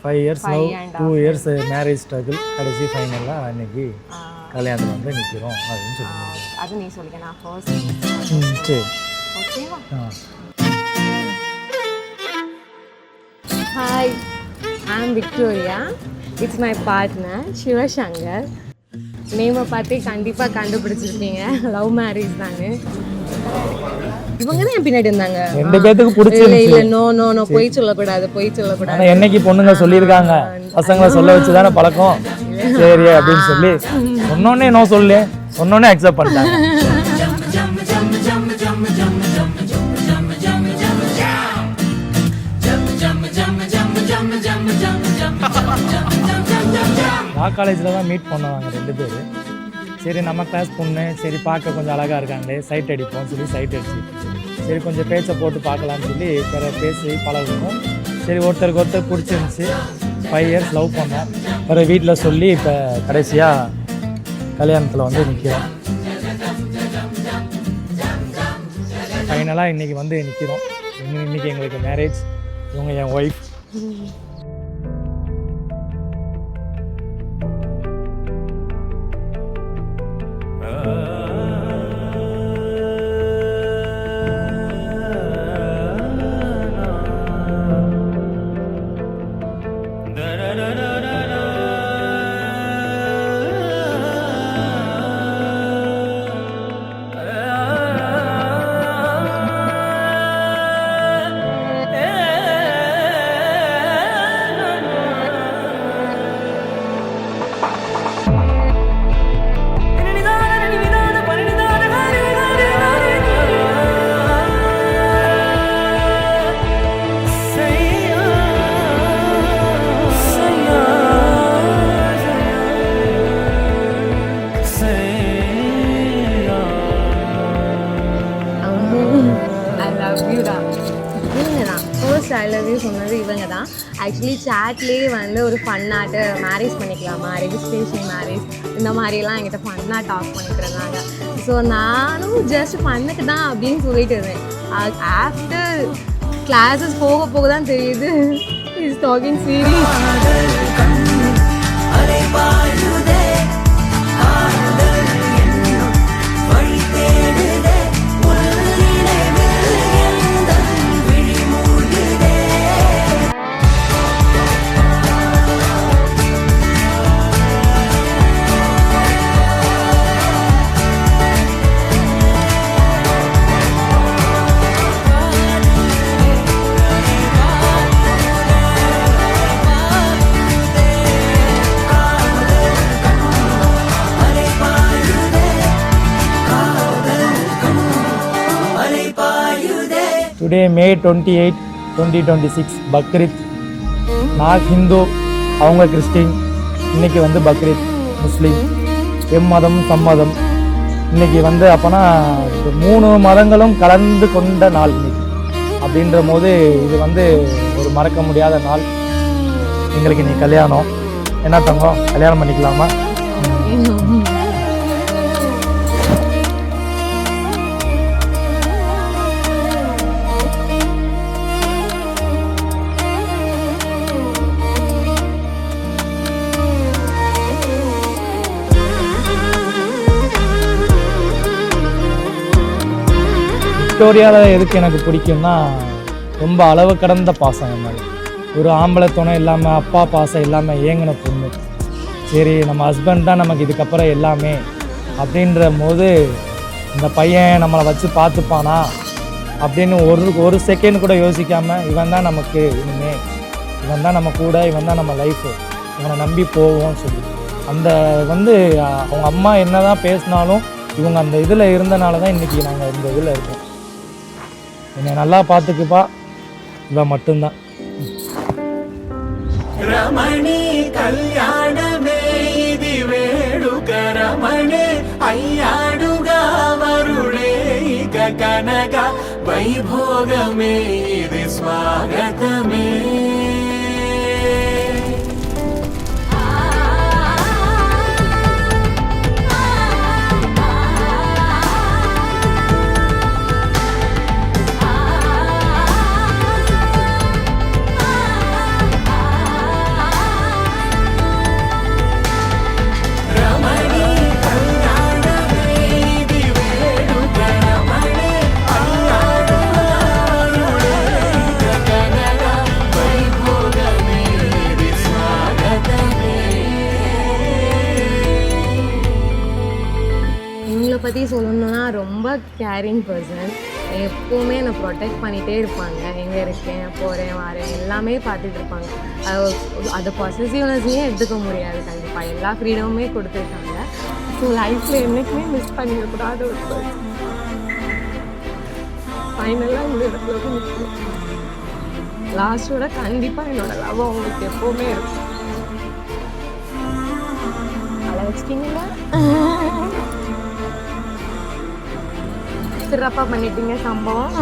5 years now, 2 years marriage struggle. கடைசி ஃபைனலாக அன்னைக்கு கல்யாணத்தில் வந்து நிற்கிறோம் அப்படின்னு சொல்லுவாங்க. அது நீ சொல்லிக்க, நான் ஃபர்ஸ்ட். சரி, ஓகேவா? Hi, I'm Victoria. It's my partner Sivasankar. நேமை பார்த்தே கண்டிப்பாக கண்டுபிடிச்சிருப்பீங்க. லவ் மேரேஜ் தானே. இவங்க தான் என் பின்னாடி இருந்தாங்க. ரெண்டு பேத்துக்கு பிடிச்சிருந்துச்சு. இல்ல நோ நோ நோ, பொய் சொல்லக்கூடாது, பொய் சொல்லக்கூடாது. என்னைக்கு பொண்ணுங்க சொல்லியிருக்காங்க, பசங்களை சொல்ல வச்சு தானே பழக்கம். சரி அப்படின்னு சொல்லி சொன்னோடனே நோ சொல்லு, சொன்னோடனே அக்செப்ட் பண்ணிட்டாங்க. லா காலேஜில் தான் மீட் பண்ணுவாங்க 2 பேர். சரி நம்ம கிளாஸ் பொண்ணு, சரி பார்க்க கொஞ்சம் அழகாக இருக்காங்களே, சைட் அடிப்போம் சொல்லி சைட் அடிச்சு, சரி கொஞ்சம் பேச்சை போட்டு பார்க்கலான்னு சொல்லி பேசி பழகணும். சரி ஒருத்தருக்கு ஒருத்தர் பிடிச்சிருந்துச்சி. 5 years லவ் பண்ணோம். வேறு வீட்டில் சொல்லி இப்போ கடைசியாக கல்யாணத்தில் வந்து நிற்கிறோம். ஃபைனலாக இன்றைக்கி வந்து நிற்கிறோம். இன்றைக்கி எங்களுக்கு மேரேஜ். இவங்க என் ஒய்ஃப். ஐ லவ் யூ சொன்னது இவங்க தான். ஆக்சுவலி சேட்லேயே வந்து ஒரு ஃபன்னாட்டு மேரேஜ் பண்ணிக்கலாமா, ரெஜிஸ்ட்ரேஷன் மேரேஜ் இந்த மாதிரிலாம் என்கிட்ட ஃபன்னாக டாக் பண்ணிட்டு இருந்தாங்க. ஸோ நானும் ஜஸ்ட் ஃபன்னுக்கு தான் அப்படின்னு சொல்லிட்டு இருந்தேன். ஆஃப்டர் கிளாஸஸ் போக போக தான் தெரியுது is talking serious. Today May 28, 2026 Bakrid. நான் ஹிந்து, அவங்க கிறிஸ்டின். இன்றைக்கி வந்து பக்ரீத் முஸ்லீம். எம்மதம் சம்மதம். இன்றைக்கி வந்து அப்போனா 3 மதங்களும் கலந்து கொண்ட நாள் இன்னைக்கு. அப்படின்ற போது இது வந்து ஒரு மறக்க முடியாத நாள். எங்களுக்கு இன்னைக்கு கல்யாணம். என்ன தங்கம், கல்யாணம் பண்ணிக்கலாமா? விக்டோரியாவில் எதுக்கு எனக்கு பிடிக்கும்னா, ரொம்ப அளவு கடந்த பாசம். என்னால் ஒரு ஆம்பளை துணை இல்லாமல், அப்பா பாசம் இல்லாமல் ஏங்கின பொண்ணு. சரி நம்ம ஹஸ்பண்ட் தான் நமக்கு இதுக்கப்புறம் எல்லாமே அப்படின்ற போது, இந்த பையன் நம்மளை வச்சு பார்த்துப்பானா அப்படின்னு ஒரு செகண்ட் கூட யோசிக்காமல், இவன் தான் நமக்கு இனிமே, இவன் தான் நம்ம கூட, இவன் தான் நம்ம லைஃபு, இவனை நம்பி போவோம்னு சொல்லி அந்த வந்து அவங்க அம்மா என்ன தான் பேசினாலும் இவங்க அந்த இதில் இருந்தனால தான் இன்றைக்கி நாங்கள் இந்த இதில் இருக்கோம். என்னை நல்லா பார்த்துக்குப்பா, இவன் மட்டும்தான். ரமணி கல்யாணமே இது வேடுக ரமணி ஐயாடுగా వరుడే ఇక కనక వైభోగమే ఇది స్వాగతమే. பற்றி சொல்லணுன்னா ரொம்ப கேரிங் பர்சன். எப்போவுமே என்னை ப்ரொடெக்ட் பண்ணிகிட்டே இருப்பாங்க. எங்கே இருக்கேன், போகிறேன், வரேன் எல்லாமே பார்த்துட்டு இருப்பாங்க. அது பாசிட்டிவ்னஸையும் எடுத்துக்க முடியாது. கண்டிப்பாக எல்லா ஃப்ரீடமுமே கொடுத்துருக்காங்க. ஸோ லைஃப்பில் என்றைக்குமே மிஸ் பண்ணிடக்கூடாத ஒரு பர்சன். ஃபைனலாக இந்த இடத்துல நிற்கும். லாஸ்ட்டோட கண்டிப்பாக என்னோட லவ் அவங்களுக்கு எப்போவுமே இருக்கும். அதை வச்சிட்டிங்களா? சிறப்பாக பண்ணிட்டீங்க சம்பவம்.